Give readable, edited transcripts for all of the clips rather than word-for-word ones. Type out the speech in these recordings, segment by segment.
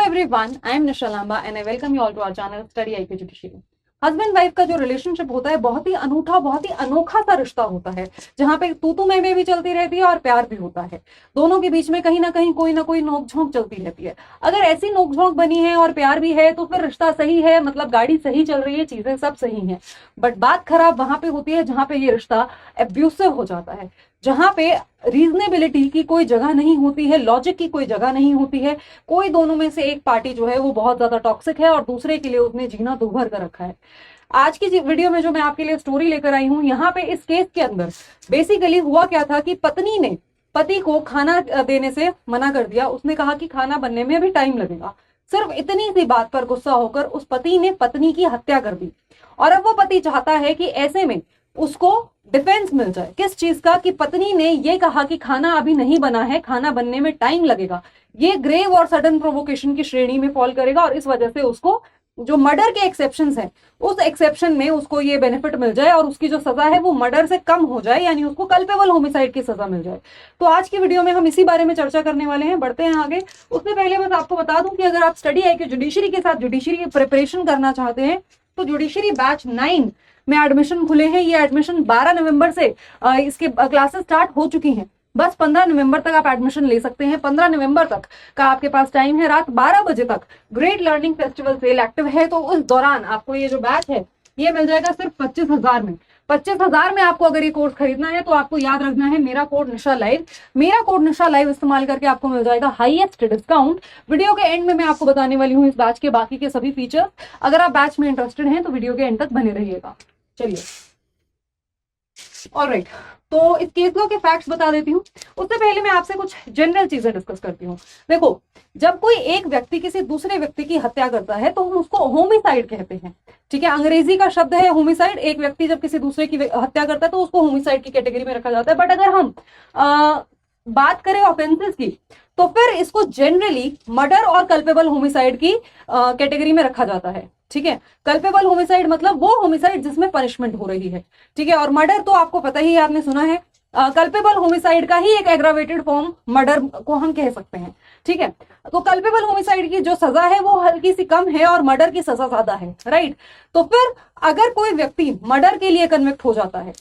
everyone, I am Nisha Lamba and I welcome you all to our channel Study IQ Judiciary. Husband wife का जो relationship होता है बहुत ही अनूठा, बहुत ही अनोखा सा रिश्ता होता है, जहां पे तू मैं भी चलती रहती है और प्यार भी होता है। दोनों के बीच में कहीं ना कहीं कोई ना कोई नोकझोंक चलती रहती है। अगर ऐसी नोकझोंक बनी है और प्यार भी है तो फिर रिश्ता सही है, मतलब गाड़ी सही चल रही है, चीजें सब सही हैं। बट बात खराब वहां पे होती है जहां पे ये रिश्ता एब्यूसिव हो जाता है, जहां पे रीजनेबिलिटी की कोई जगह नहीं होती है, लॉजिक की कोई जगह नहीं होती है। कोई दोनों में से एक पार्टी जो है वो बहुत ज्यादा टॉक्सिक है और दूसरे के लिए उसने जीना दूभर कर रखा है। आज की वीडियो में जो मैं आपके लिए स्टोरी लेकर आई हूं, यहाँ पे इस केस के अंदर बेसिकली हुआ क्या था कि पत्नी ने पति को खाना देने से मना कर दिया। उसने कहा कि खाना बनने में भी टाइम लगेगा। सिर्फ इतनी सी बात पर गुस्सा होकर उस पति ने पत्नी की हत्या कर दी। और अब वो पति चाहता है कि ऐसे में उसको डिफेंस मिल जाए। किस चीज का? कि पत्नी ने ये कहा कि खाना अभी नहीं बना है, खाना बनने में टाइम लगेगा। ये ग्रेव और सडन प्रोवोकेशन की श्रेणी में फॉल करेगा और इस वजह से उसको जो मर्डर के एक्सेप्शंस हैं, उस एक्सेप्शन में उसको ये बेनिफिट मिल जाए और उसकी जो सजा है वो मर्डर से कम हो जाए, यानी उसको कल्पेबल होमिसाइड की सजा मिल जाए। तो आज की वीडियो में हम इसी बारे में चर्चा करने वाले हैं। बढ़ते हैं आगे। उससे पहले बस आपको बता दूं कि अगर आप स्टडी IQ जुडिशरी के साथ जुडिशरी की प्रिपरेशन करना चाहते हैं तो जुडिशरी बैच 9 में एडमिशन खुले हैं। ये एडमिशन 12 नवंबर से इसके क्लासेस स्टार्ट हो चुकी हैं। बस 15 नवंबर तक आप एडमिशन ले सकते हैं। 15 नवंबर तक का आपके पास टाइम है। रात 12 बजे तक Great Learning festival sale active है, तो उस दौरान आपको ये जो बैच है ये मिल जाएगा सिर्फ 25,000 में। 25,000 में आपको अगर ये कोर्स खरीदना है तो आपको याद रखना है मेरा कोड निशा लाइव। मेरा कोड निशा लाइव इस्तेमाल करके आपको मिल जाएगा हाईएस्ट डिस्काउंट। वीडियो के एंड में मैं आपको बताने वाली हूँ इस बैच के बाकी के सभी फीचर्स। अगर आप बैच में इंटरेस्टेड हैं तो वीडियो के एंड तक बने रहिएगा। चलिए, ऑलराइट, तो इस केस लॉ के फैक्ट्स बता देती हूँ। उससे पहले मैं आपसे कुछ जनरल चीजें डिस्कस करती हूँ। देखो, जब कोई एक व्यक्ति किसी दूसरे व्यक्ति की हत्या करता है तो हम उसको होमिसाइड कहते हैं। ठीक है, अंग्रेजी का शब्द है होमिसाइड। एक व्यक्ति जब किसी दूसरे की हत्या करता है तो उसको होमिसाइड की कैटेगरी में रखा जाता है। बट अगर हम बात करें ऑफेंसेस की तो फिर इसको जनरली मर्डर और कल्पेबल होमिसाइड की कैटेगरी में रखा जाता है। ठीक है, कल्पेबल होमिसाइड मतलब वो होमिसाइड जिसमें पनिशमेंट हो रही है। ठीक है, और मर्डर तो आपको पता ही है, आपने सुना है। कल्पेबल होमिसाइड का ही एक एग्रावेटेड फॉर्म मर्डर को हम कह सकते हैं। ठीक है, तो कल्पेबल होमिसाइड की जो सजा है वो हल्की सी कम है और मर्डर की सजा ज्यादा है। राइट, तो फिर अगर कोई व्यक्ति मर्डर के लिए कन्विक्ट हो जाता है,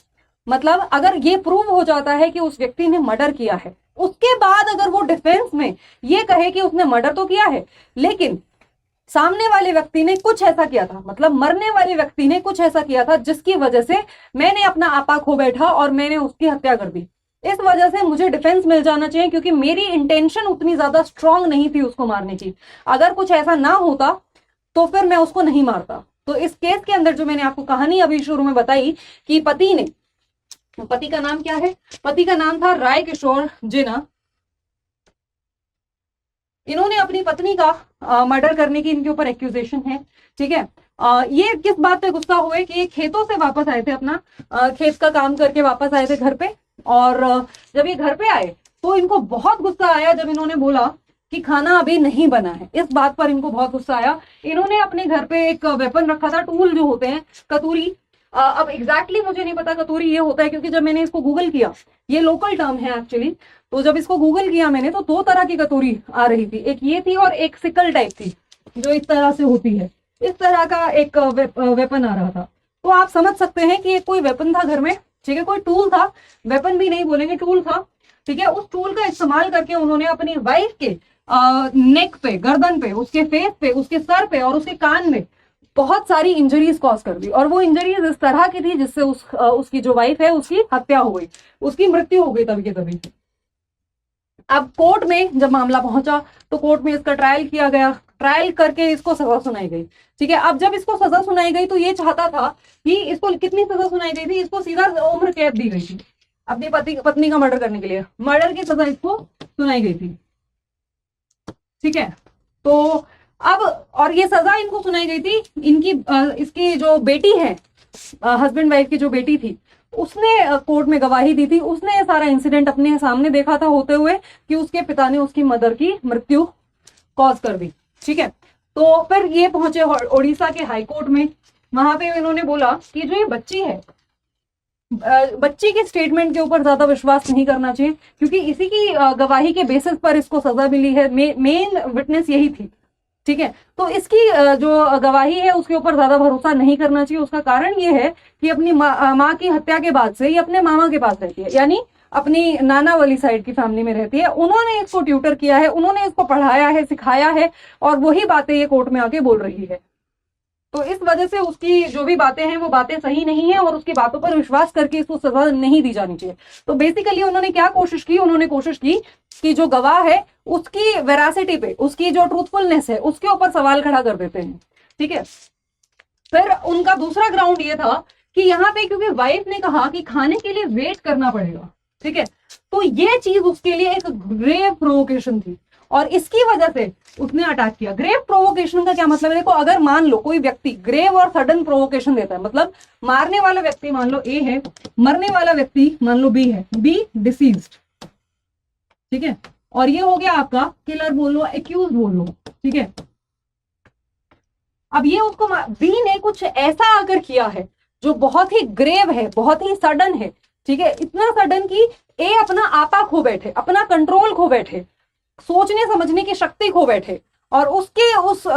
मतलब अगर ये प्रूव हो जाता है कि उस व्यक्ति ने मर्डर किया है, उसके बाद अगर वो डिफेंस में ये कहे कि उसने मर्डर तो किया है लेकिन सामने वाले व्यक्ति ने कुछ ऐसा किया था, मतलब मरने वाले व्यक्ति ने कुछ ऐसा किया था जिसकी वजह से मैंने अपना आपा खो बैठा और मैंने उसकी हत्या कर दी, इस वजह से मुझे डिफेंस मिल जाना चाहिए क्योंकि मेरी इंटेंशन उतनी ज्यादा स्ट्रांग नहीं थी उसको मारने की। अगर कुछ ऐसा ना होता तो फिर मैं उसको नहीं मारता। तो इस केस के अंदर जो मैंने आपको कहानी अभी शुरू में बताई कि पति का नाम क्या है? पति का नाम था राय किशोर जिना। इन्होंने अपनी पत्नी का मर्डर करने की इनके ऊपर एक्यूजेशन है। ठीक है, ये किस बात पे गुस्सा हुए कि ये खेतों से वापस आए थे, अपना खेत का काम करके वापस आए थे घर पे। और जब ये घर पे आए तो इनको बहुत गुस्सा आया जब इन्होंने बोला कि खाना अभी नहीं बना है। इस बात पर इनको बहुत गुस्सा आया। इन्होंने अपने घर पे एक वेपन रखा था, टूल जो होते हैं, कतूरी। अब एग्जैक्टली मुझे नहीं पता कतूरी ये होता है क्योंकि जब मैंने इसको गूगल किया, ये लोकल टर्म है एक्चुअली, तो जब इसको गूगल किया मैंने तो 2 तरह की कतूरी आ रही थी। एक ये थी और एक सिकल टाइप थी जो इस तरह से होती है। इस तरह का एक वेपन आ रहा था। तो आप समझ सकते हैं कि एक कोई वेपन था घर में। ठीक है, कोई टूल था, वेपन भी नहीं बोलेंगे, टूल था। ठीक है, उस टूल का इस्तेमाल करके उन्होंने अपनी वाइफ के नेक पे, गर्दन पे, उसके फेस पे, उसके सर पे और उसके कान में बहुत सारी इंजरीज कॉज कर दी। और वो इंजरीज इस तरह की थी जिससे उसकी जो वाइफ है उसकी हत्या हो गई, उसकी मृत्यु हो गई तभी के तभी। अब कोर्ट में जब मामला पहुंचा तो कोर्ट में इसका ट्रायल किया गया। ट्रायल करके इसको सजा सुनाई गई। ठीक है, अब जब इसको सजा सुनाई गई तो ये चाहता था कि इसको कितनी सजा सुनाई गई थी? इसको सीधा उम्र कैद दी गई थी अपनी पत्नी का मर्डर करने के लिए। मर्डर की सजा इसको सुनाई गई थी। ठीक है, तो अब और ये सजा इनको सुनाई गई थी। इसकी जो बेटी है, हस्बैंड वाइफ की जो बेटी थी, उसने कोर्ट में गवाही दी थी। उसने ये सारा इंसिडेंट अपने सामने देखा था होते हुए कि उसके पिता ने उसकी मदर की मृत्यु कॉज कर दी। ठीक है, तो फिर ये पहुंचे ओडिशा के हाई कोर्ट में। वहां पे इन्होंने बोला कि जो ये बच्ची है, बच्ची के स्टेटमेंट के ऊपर ज्यादा विश्वास नहीं करना चाहिए क्योंकि इसी की गवाही के बेसिस पर इसको सजा मिली है। मेन विटनेस यही थी। ठीक है। तो इसकी जो गवाही है उसके ऊपर ज्यादा भरोसा नहीं करना चाहिए। उसका कारण ये है कि अपनी माँ की हत्या के बाद से ये अपने मामा के पास रहती है, यानी अपनी नाना वाली साइड की फैमिली में रहती है। उन्होंने इसको ट्यूटर किया है, उन्होंने इसको पढ़ाया है, सिखाया है, और वही बातें ये कोर्ट में आके बोल रही है। तो इस वजह से उसकी जो भी बातें हैं वो बातें सही नहीं है, और उसकी बातों पर विश्वास करके इसको सजा नहीं दी जानी चाहिए। तो बेसिकली उन्होंने क्या कोशिश की, उन्होंने कोशिश की कि जो गवाह है उसकी वेरासिटी पे, उसकी जो ट्रूथफुलनेस है उसके ऊपर सवाल खड़ा कर देते हैं। ठीक है। फिर उनका दूसरा ग्राउंड ये था कि यहाँ पे क्योंकि वाइफ ने कहा कि खाने के लिए वेट करना पड़ेगा, ठीक है, तो ये चीज उसके लिए एक ग्रेव प्रोवोकेशन थी, और इसकी वजह से उसने अटैक किया। ग्रेव प्रोवोकेशन का क्या मतलब है? देखो, अगर मान लो कोई व्यक्ति ग्रेव और सडन प्रोवोकेशन देता है, मतलब मारने वाला व्यक्ति मान लो ए है, मरने वाला व्यक्ति मान लो बी है, बी डिसीज्ड, ठीक है, और ये हो गया आपका किलर बोल लो, एक्यूज बोल लो, ठीक है। अब ये उसको बी ने कुछ ऐसा अगर किया है जो बहुत ही ग्रेव है, बहुत ही सडन है, ठीक है, इतना सडन कि ए अपना आपा खो बैठे, अपना कंट्रोल खो बैठे, सोचने समझने की शक्ति खो बैठे, और उसके उस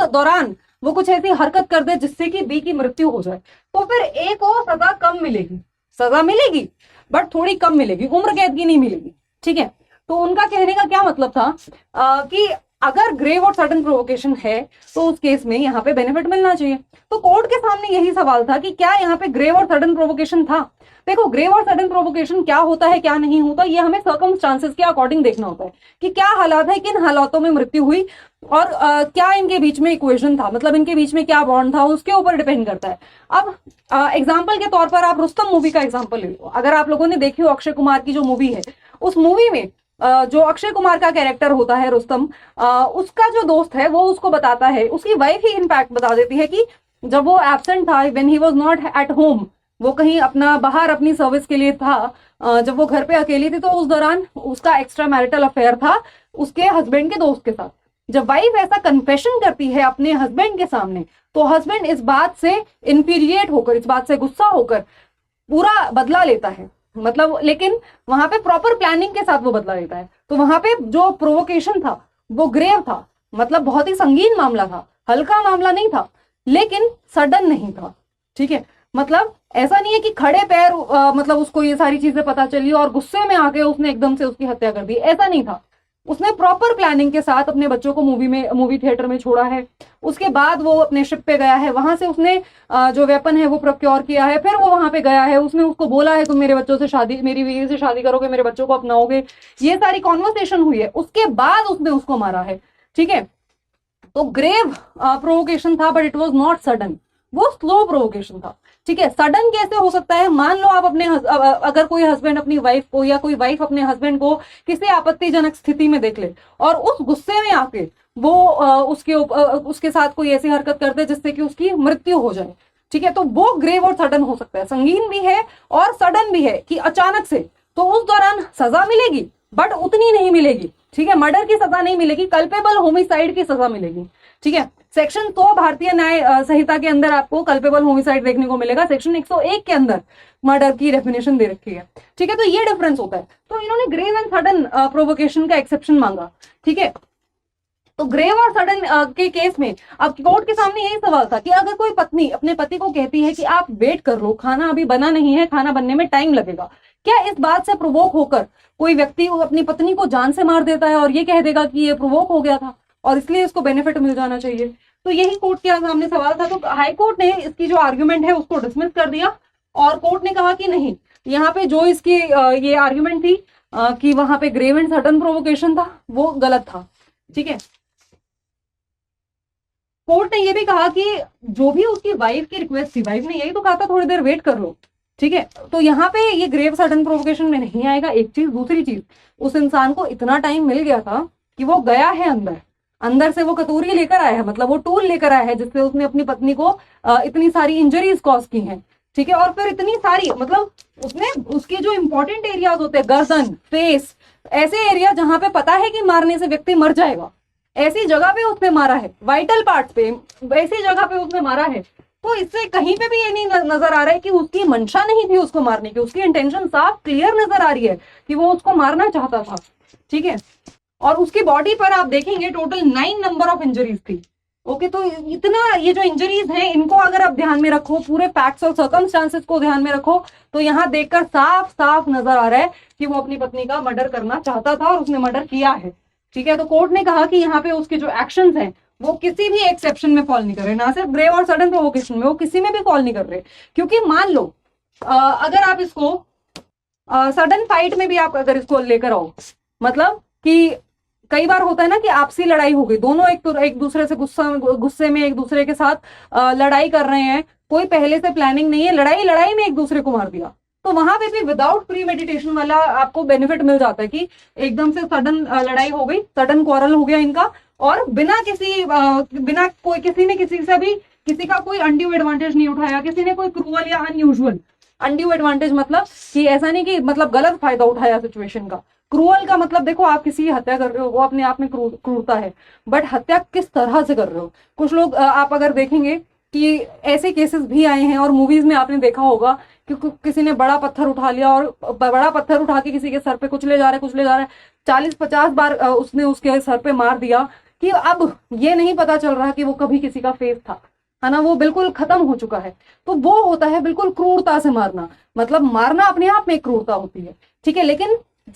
दौरान वो कुछ ऐसी हरकत कर दे जिससे कि बी की मृत्यु हो जाए, तो फिर ए को सजा कम मिलेगी, सजा मिलेगी बट थोड़ी कम मिलेगी, उम्र कैद की नहीं मिलेगी, ठीक है। तो उनका कहने का क्या मतलब था कि अगर ग्रेव और सडन प्रोवोकेशन है तो उस केस में यहाँ पे बेनिफिट मिलना चाहिए। तो कोर्ट के सामने यही सवाल था कि क्या यहाँ पे ग्रेव और सडन प्रोवोकेशन था। देखो, ग्रेव और सडन प्रोवोकेशन क्या होता है, क्या नहीं होता, ये हमें सर्कमस्टांसेस के अकॉर्डिंग देखना होता है कि क्या हालात है, किन हालातों में मृत्यु हुई, और क्या इनके बीच में इक्वेशन था, मतलब इनके बीच में क्या बॉन्ड था, उसके ऊपर डिपेंड करता है। अब एग्जाम्पल के तौर पर आप रुस्तम मूवी का एग्जाम्पल ले लो। अगर आप लोगों ने देखी हो अक्षय कुमार की जो मूवी है, उस मूवी में जो अक्षय कुमार का कैरेक्टर होता है रुस्तम, उसका जो दोस्त है वो उसको बताता है, उसकी वाइफ ही इनफैक्ट बता देती है कि जब वो एब्सेंट था, when he was not at home, वो कहीं अपना बाहर अपनी सर्विस के लिए था, जब वो घर पे अकेली थी, तो उस दौरान उसका एक्स्ट्रा मैरिटल अफेयर था उसके हस्बैंड के दोस्त के साथ। जब वाइफ ऐसा कन्फेशन करती है अपने हस्बैंड के सामने, तो हस्बैंड इस बात से इंफीरिएट होकर, इस बात से गुस्सा होकर पूरा बदला लेता है, मतलब, लेकिन वहां पे प्रॉपर प्लानिंग के साथ वो बदला लेता है। तो वहां पे जो प्रोवोकेशन था वो ग्रेव था, मतलब बहुत ही संगीन मामला था, हल्का मामला नहीं था, लेकिन सडन नहीं था, ठीक है। मतलब ऐसा नहीं है कि खड़े पैर मतलब उसको ये सारी चीजें पता चली और गुस्से में आके उसने एकदम से उसकी हत्या कर दी, ऐसा नहीं था। उसने प्रॉपर प्लानिंग के साथ अपने बच्चों को मूवी थिएटर में छोड़ा है, उसके बाद वो अपने शिप पे गया है, वहां से उसने जो वेपन है वो प्रोक्योर किया है, फिर वो वहां पे गया है, उसने उसको बोला है तुम मेरे बच्चों से शादी, मेरी बीवी से शादी करोगे, मेरे बच्चों को अपनाओगे, ये सारी कॉन्वर्सेशन हुई है, उसके बाद उसने उसको मारा है, ठीक है। तो ग्रेव प्रोवोकेशन था, but it was not sudden, वो स्लो प्रोवोकेशन था, ठीक है। सडन कैसे हो सकता है? मान लो आप अपने अगर कोई हस्बैंड अपनी वाइफ को, या कोई वाइफ अपने हस्बैंड को किसी आपत्तिजनक स्थिति में देख ले, और उस गुस्से में आके वो उसके साथ कोई ऐसी हरकत कर दे जिससे कि उसकी मृत्यु हो जाए, ठीक है, तो वो ग्रेव और सडन हो सकता है, संगीन भी है और सडन भी है कि अचानक से। तो उस दौरान सजा मिलेगी बट उतनी नहीं मिलेगी, ठीक है, मर्डर की सजा नहीं मिलेगी, कल्पेबल होमिसाइड की सजा मिलेगी, ठीक है। सेक्शन 100 भारतीय न्याय संहिता के अंदर आपको कल्पेबल होमिसाइड देखने को मिलेगा, सेक्शन 101 के अंदर मर्डर की डेफिनेशन दे रखी है, ठीक है। तो ये डिफरेंस होता है। तो इन्होंने ग्रेव एंड सडन प्रोवोकेशन का एक्सेप्शन मांगा, ठीक है। तो ग्रेव और सडन के केस में अब कोर्ट के सामने यही सवाल था कि अगर कोई पत्नी अपने पति को कहती है कि आप वेट कर लो, खाना अभी बना नहीं है, खाना बनने में टाइम लगेगा, क्या इस बात से प्रोवोक होकर कोई व्यक्ति अपनी पत्नी को जान से मार देता है और ये कह देगा कि ये प्रोवोक हो गया था और इसलिए इसको बेनिफिट मिल जाना चाहिए? तो यही कोर्ट के सामने सवाल था। तो हाई कोर्ट ने इसकी जो आर्ग्यूमेंट है उसको डिसमिस कर दिया, और कोर्ट ने कहा कि नहीं, यहाँ पे जो इसकी ये आर्ग्यूमेंट थी कि वहां पे ग्रेव एंड सडन प्रोवोकेशन था, वो गलत था, ठीक है। कोर्ट ने ये भी कहा कि जो भी उसकी वाइफ की रिक्वेस्ट थी, वाइफ ने यही तो कहा था थोड़ी देर वेट कर लो, ठीक है, तो यहाँ पे ये ग्रेव सडन प्रोवोकेशन में नहीं आएगा। एक चीज, दूसरी चीज, उस इंसान को इतना टाइम मिल गया था कि वो गया है अंदर से वो कतूरी लेकर आया है, मतलब वो टूल लेकर आया है जिससे उसने अपनी पत्नी को इतनी सारी इंजरीज कॉज की हैं, ठीक है, और फिर इतनी सारी, मतलब उसने उसके जो इंपॉर्टेंट एरियाज होते हैं, गर्दन, फेस, ऐसे एरिया जहां पे पता है कि मारने से व्यक्ति मर जाएगा, ऐसी जगह पे उसने मारा है, वाइटल पार्ट्स पे, ऐसी जगह पे उसने मारा है। तो इससे कहीं पे भी ये नहीं नजर आ रहा है कि उसकी मंशा नहीं थी उसको मारने की, उसकी इंटेंशन साफ क्लियर नजर आ रही है कि वो उसको मारना चाहता था, ठीक है। और उसकी बॉडी पर आप देखेंगे टोटल 9 नंबर ऑफ इंजरीज थी। ओके, तो इतना ये जो इंजरीज हैं इनको अगर आप ध्यान में रखो, पूरे फैक्ट्स और सर्कमस्टांसेस को ध्यान में रखो, तो यहाँ देखकर साफ साफ नजर आ रहा है कि वो अपनी पत्नी का मर्डर करना चाहता था और उसने मर्डर किया है। ठीक है, तो कोर्ट ने कहा कि यहाँ पे उसके जो एक्शंस हैं वो किसी भी एक्सेप्शन में फॉल नहीं कर रहे, ना सिर्फ ग्रेव और सडन प्रोवोकेशन में, वो किसी में भी फॉल नहीं कर रहे। क्योंकि मान लो अगर आप इसको सडन फाइट में भी आप अगर इसको लेकर आओ, मतलब कि कई बार होता है ना कि आपसी लड़ाई हो गई, दोनों एक दूसरे से गुस्से में एक दूसरे के साथ लड़ाई कर रहे हैं, कोई पहले से प्लानिंग नहीं है, लड़ाई में एक दूसरे को मार दिया, तो वहां पे भी विदाउट प्री मेडिटेशन वाला आपको बेनिफिट मिल जाता है कि एकदम से सडन लड़ाई हो गई, सडन क्वारल हो गया इनका, और बिना कोई किसी ने किसी से भी किसी का कोई अनड्यू एडवांटेज नहीं उठाया, किसी ने कोई क्रूअल या अनयूजुअल, अनड्यू एडवांटेज मतलब कि ऐसा नहीं कि मतलब गलत फायदा उठाया सिचुएशन का। क्रूअल का मतलब देखो आप किसी की हत्या कर रहे हो वो अपने आप में क्रूरता है, बट हत्या किस तरह से कर रहे हो। कुछ लोग आप अगर देखेंगे कि ऐसे केसेस भी आए हैं और मूवीज में आपने देखा होगा कि किसी ने बड़ा पत्थर उठा लिया और बड़ा पत्थर उठा के किसी के सर पे कुचले जा रहा है 40-50 बार उसने उसके सर पे मार दिया कि अब ये नहीं पता चल रहा कि वो कभी किसी का फेस था, है ना, वो बिल्कुल खत्म हो चुका है। तो वो होता है बिल्कुल क्रूरता से मारना, मतलब मारना अपने आप में क्रूरता होती है। ठीक है, लेकिन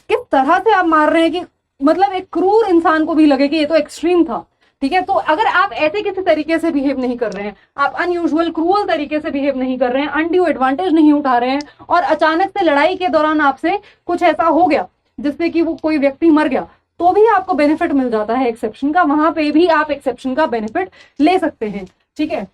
किस तरह से आप मार रहे हैं कि मतलब एक क्रूर इंसान को भी लगे कि ये तो एक्सट्रीम था। ठीक है, तो अगर आप ऐसे किसी तरीके से बिहेव नहीं कर रहे हैं, आप अनयूजुअल क्रूअल तरीके से बिहेव नहीं कर रहे हैं, अनड्यू एडवांटेज नहीं उठा रहे हैं, और अचानक से लड़ाई के दौरान आपसे कुछ ऐसा हो गया जिससे कि वो कोई व्यक्ति मर गया, तो भी आपको बेनिफिट मिल जाता है एक्सेप्शन का, वहां पे भी आप एक्सेप्शन का बेनिफिट ले सकते हैं। ठीक है,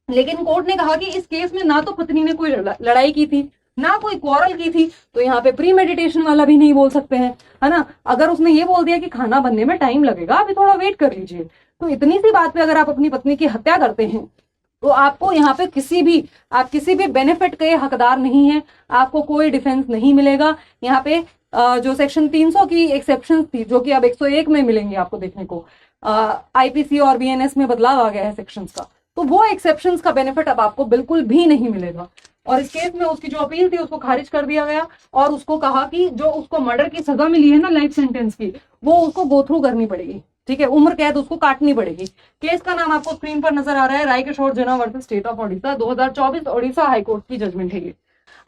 लेकिन कोर्ट ने कहा कि इस केस में ना तो पत्नी ने कोई लड़ाई की थी, ना कोई क्वारल की थी, तो यहाँ पे प्री मेडिटेशन वाला भी नहीं बोल सकते हैं, है ना। अगर उसने ये बोल दिया कि खाना बनने में टाइम लगेगा, अभी थोड़ा वेट कर लीजिए, तो इतनी सी बात पे अगर आप अपनी पत्नी की हत्या करते हैं तो आपको यहाँ पे आप किसी भी बेनिफिट के हकदार नहीं है, आपको कोई डिफेंस नहीं मिलेगा। यहाँ पे जो सेक्शन 300 की एक्सेप्शन थी जो कि अब 101 में मिलेंगी आपको देखने को, आईपीसी और बीएनएस में बदलाव आ गया है सेक्शंस का, तो वो एक्सेप्शंस का बेनिफिट अब आपको बिल्कुल भी नहीं मिलेगा। और इस केस में उसकी जो अपील थी उसको खारिज कर दिया गया और उसको कहा कि जो उसको मर्डर की सजा मिली है ना लाइफ सेंटेंस की, वो उसको गो थ्रू करनी पड़ेगी। ठीक है, उम्र कैद उसको काटनी पड़ेगी। केस का नाम आपको स्क्रीन पर नजर आ रहा है, Rai Kishore Jinna versus state of Odisha, 2024 Odisha high court की जजमेंट है ये।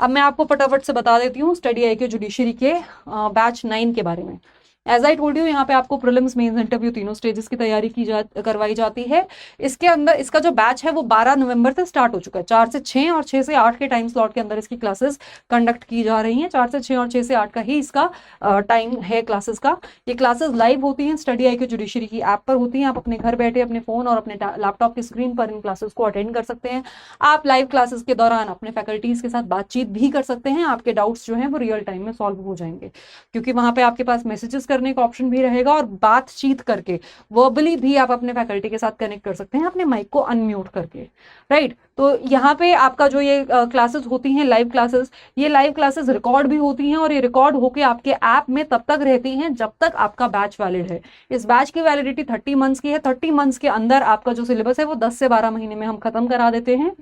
अब मैं आपको फटाफट से बता देती हूँ स्टडी आई के जुडिशरी के बैच 9 के बारे में। एज आई टोल्ड यू, यहाँ पे आपको प्रीलिम्स मेंस इंटरव्यू तीनों स्टेजेस की तैयारी करवाई जाती है। इसके अंदर इसका जो बैच है वो 12 नवंबर से स्टार्ट हो चुका है। 4 से 6 और 6 से 8 के टाइम स्लॉट के अंदर इसकी क्लासेस कंडक्ट की जा रही हैं। 4 से 6 और 6 से 8 का ही इसका टाइम है क्लासेस का। ये क्लासेस लाइव होती हैं, स्टडी आई के जुडिशरी की ऐप पर होती हैं। आप अपने घर बैठे अपने फोन और अपने लैपटॉप की स्क्रीन पर इन क्लासेस को अटेंड कर सकते हैं। आप लाइव क्लासेस के दौरान अपने फैकल्टीज के साथ बातचीत भी कर सकते हैं। आपके डाउट्स जो हैं वो रियल टाइम में सॉल्व हो जाएंगे, क्योंकि वहां पे आपके पास मैसेजेस करने का ऑप्शन भी रहेगा और बातचीत करके वर्बली भी आप अपने फैकल्टी के साथ कनेक्ट कर सकते हैं अपने माइक को अनम्यूट करके, राइट। तो यहाँ पे आपका जो ये क्लासेस होती हैं लाइव क्लासेस, ये लाइव क्लासेस रिकॉर्ड भी होती हैं और ये रिकॉर्ड होके आपके ऐप में तब तक रहती हैं जब तक आपका बैच वैलिड है। इस बैच की वैलिडिटी 30 मंथ्स की है। 30 मंथ्स के अंदर आपका जो सिलेबस है वो 10 से 12 महीने में हम खत्म करा देते हैं।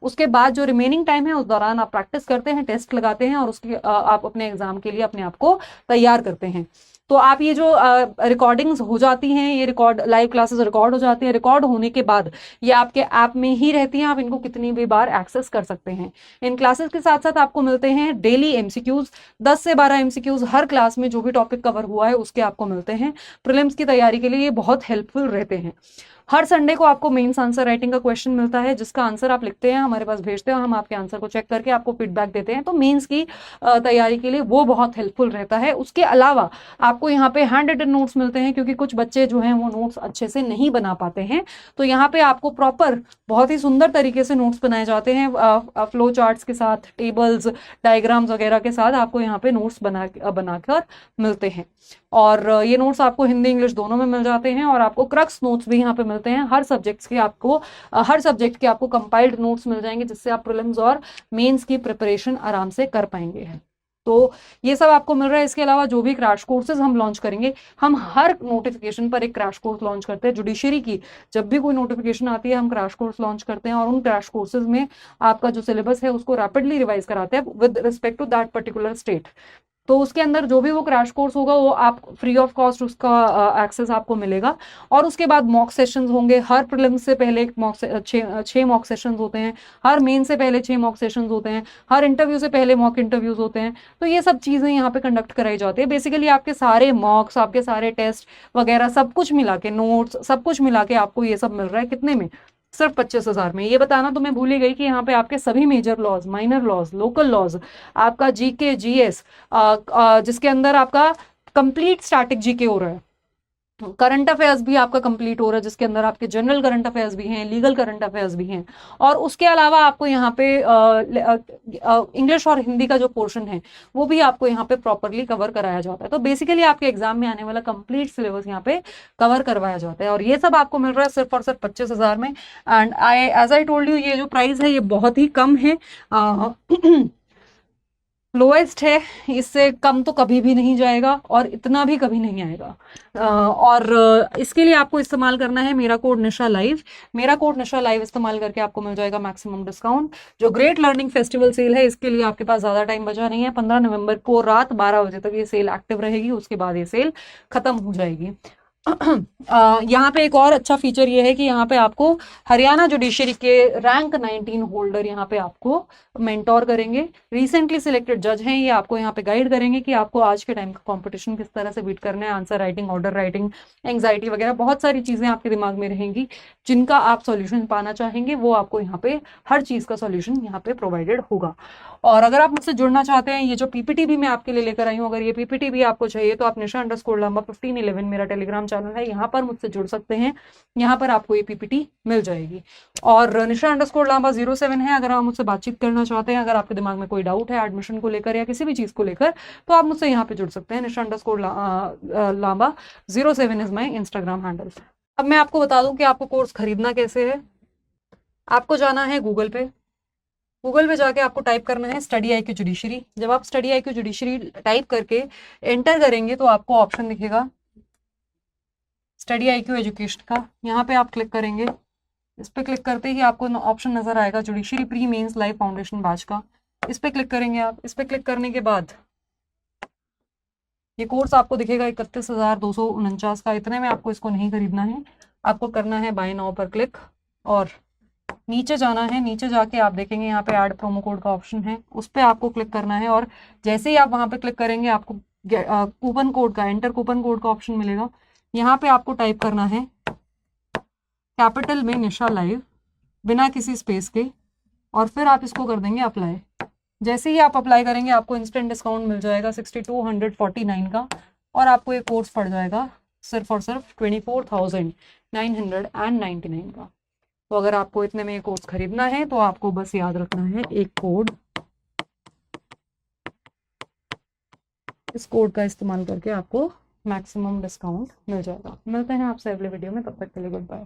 उसके बाद जो रिमेनिंग टाइम है उस दौरान आप प्रैक्टिस करते हैं, टेस्ट लगाते हैं और उसके आप अपने एग्जाम के लिए अपने आप को तैयार करते हैं। तो आप ये जो रिकॉर्डिंग्स हो जाती हैं, ये रिकॉर्ड लाइव क्लासेस रिकॉर्ड हो जाती हैं। रिकॉर्ड होने के बाद ये आपके ऐप में ही रहती हैं, आप इनको कितनी भी बार एक्सेस कर सकते हैं। इन क्लासेस के साथ साथ आपको मिलते हैं डेली एमसीक्यूज, 10 से 12 एमसीक्यूज हर क्लास में जो भी टॉपिक कवर हुआ है उसके आपको मिलते हैं। प्रीलिम्स की तैयारी के लिए ये बहुत हेल्पफुल रहते हैं। हर संडे को आपको मेंस आंसर राइटिंग का क्वेश्चन मिलता है, जिसका आंसर आप लिखते हैं, हमारे पास भेजते हैं, हम आपके आंसर को चेक करके आपको फीडबैक देते हैं। तो मेंस की तैयारी के लिए वो बहुत हेल्पफुल रहता है। उसके अलावा आपको यहाँ पे हैंड रिटन नोट्स मिलते हैं, क्योंकि कुछ बच्चे जो हैं वो नोट्स अच्छे से नहीं बना पाते हैं। तो यहाँ पे आपको प्रॉपर बहुत ही सुंदर तरीके से नोट्स बनाए जाते हैं, फ्लो चार्ट्स के साथ, टेबल्स, डायग्राम्स वगैरह के साथ आपको यहाँ पे नोट्स बनाकर मिलते हैं। और ये नोट्स आपको हिंदी इंग्लिश दोनों में मिल जाते हैं और आपको क्रक्स नोट्स भी यहाँ पे मिलते हैं। हर सब्जेक्ट के आपको कंपाइल्ड नोट्स मिल जाएंगे, जिससे आप प्रीलिम्स और मेंस की प्रिपरेशन आराम से कर पाएंगे। तो ये सब आपको मिल रहा है। इसके अलावा जो भी क्रैश कोर्सेज हम लॉन्च करेंगे, हम हर नोटिफिकेशन पर एक क्रैश कोर्स लॉन्च करते हैं। जुडिशरी की जब भी कोई नोटिफिकेशन आती है हम क्रैश कोर्स लॉन्च करते हैं और उन क्रैश कोर्सेज में आपका जो सिलेबस है उसको रैपिडली रिवाइज कराते हैं with respect to that particular state. तो उसके अंदर जो भी वो क्रैश कोर्स होगा वो आप फ्री ऑफ कॉस्ट उसका एक्सेस आपको मिलेगा। और उसके बाद मॉक सेशंस होंगे, हर प्रीलिम्स से पहले छः मॉक सेशंस होते हैं, हर मेन से पहले 6 मॉक सेशंस होते हैं, हर इंटरव्यू से पहले मॉक इंटरव्यूज होते हैं। तो ये सब चीज़ें यहाँ पे कंडक्ट कराई जाती है। बेसिकली आपके सारे मॉक्स, आपके सारे टेस्ट वगैरह सब कुछ मिला के, नोट्स सब कुछ मिला के आपको ये सब मिल रहा है कितने में, सिर्फ 25,000 में। ये बताना तो मैं भूल ही गई कि यहाँ पे आपके सभी major laws, minor laws, local laws, आपका जीके जीएस, जिसके अंदर आपका कंप्लीट स्टैटिक जीके हो रहा है, करंट अफेयर्स भी आपका कंप्लीट हो रहा है, जिसके अंदर आपके जनरल करंट अफेयर्स भी हैं, लीगल करंट अफेयर्स भी हैं। और उसके अलावा आपको यहाँ पे इंग्लिश और हिंदी का जो पोर्शन है वो भी आपको यहाँ पे प्रॉपरली कवर कराया जाता है। तो बेसिकली आपके एग्जाम में आने वाला कंप्लीट सिलेबस यहाँ पे कवर करवाया जाता है, और ये सब आपको मिल रहा है सिर्फ और सिर्फ 25,000 में। And as I told you, ये जो प्राइस है ये बहुत ही कम है, लोएस्ट है, इससे कम तो कभी भी नहीं जाएगा और इतना भी कभी नहीं आएगा। और इसके लिए आपको इस्तेमाल करना है मेरा कोड निशा लाइव। मेरा कोड निशा लाइव इस्तेमाल करके आपको मिल जाएगा मैक्सिमम डिस्काउंट। जो ग्रेट लर्निंग फेस्टिवल सेल है, इसके लिए आपके पास ज़्यादा टाइम बचा नहीं है। 15 नवंबर को रात 12 बजे तक ये सेल एक्टिव रहेगी, उसके बाद ये सेल खत्म हो जाएगी। यहाँ पे एक और अच्छा फीचर ये है कि यहाँ पे आपको हरियाणा जुडिशरी के रैंक 19 होल्डर यहाँ पे आपको मेंटोर करेंगे। रिसेंटली सिलेक्टेड जज हैं, ये आपको यहाँ पे गाइड करेंगे कि आपको आज के टाइम का कंपटीशन किस तरह से बीट करना है। Answer writing, order writing, anxiety वगैरह बहुत सारी चीज़ें आपके दिमाग में रहेंगी जिनका आप सॉल्यूशन पाना चाहेंगे, वो आपको यहाँ पे हर चीज़ का सॉल्यूशन यहाँ पे प्रोवाइडेड होगा। और अगर आप मुझसे जुड़ना चाहते हैं, ये जो पीपीटी भी मैं आपके लिए लेकर आई हूँ, अगर ये पीपीटी भी आपको चाहिए तो आप निशा_लांबा 1511 मेरा टेलीग्राम चैनल है, यहाँ पर मुझसे जुड़ सकते हैं। यहाँ पर आपको ये पीपीटी मिल जाएगी। और निशा_लांबा 07 है, अगर आप मुझसे बातचीत करना चाहते हैं, अगर आपके दिमाग में कोई डाउट है एडमिशन को लेकर या किसी भी चीज़ को लेकर, तो आप मुझसे यहाँ पे जुड़ सकते हैं। निशा_लांबा 07 इज माई इंस्टाग्राम हैंडल। अब मैं आपको बता दूं कि आपको कोर्स खरीदना कैसे है। आपको जाना है गूगल पे, गूगल पे जाके आपको टाइप करना है स्टडी IQ जुडिशरी। जब आप स्टडी IQ जुडिशरी टाइप करके एंटर करेंगे तो आपको ऑप्शन दिखेगा स्टडी IQ एजुकेशन का, यहाँ पे आप क्लिक करेंगे। इस पे क्लिक करते ही आपको ऑप्शन नजर आएगा judiciary pre mains live foundation batch का, इस पे क्लिक करेंगे आप। इस पे क्लिक करने के बाद ये कोर्स आपको दिखेगा 31,249 का। इतने में आपको इसको नहीं खरीदना है, आपको करना है बाय नाउ पर क्लिक और नीचे जाना है। नीचे जाके आप देखेंगे यहाँ पे ऐड प्रोमो कोड का ऑप्शन है, उस पर आपको क्लिक करना है। और जैसे ही आप वहाँ पे क्लिक करेंगे आपको कूपन कोड का, एंटर कूपन कोड का ऑप्शन मिलेगा। यहाँ पे आपको टाइप करना है कैपिटल में निशा लाइव बिना किसी स्पेस के, और फिर आप इसको कर देंगे अप्लाई। जैसे ही आप अप्लाई करेंगे आपको इंस्टेंट डिस्काउंट मिल जाएगा 6249 का, और आपको ये कोर्स पड़ जाएगा सिर्फ और सिर्फ 24,999 का। तो अगर आपको इतने में ये कोर्स खरीदना है तो आपको बस याद रखना है एक कोड, इस कोड का इस्तेमाल करके आपको मैक्सिमम डिस्काउंट मिल जाएगा। मिलते हैं आपसे अगले वीडियो में, तब तक के लिए गुड बाय।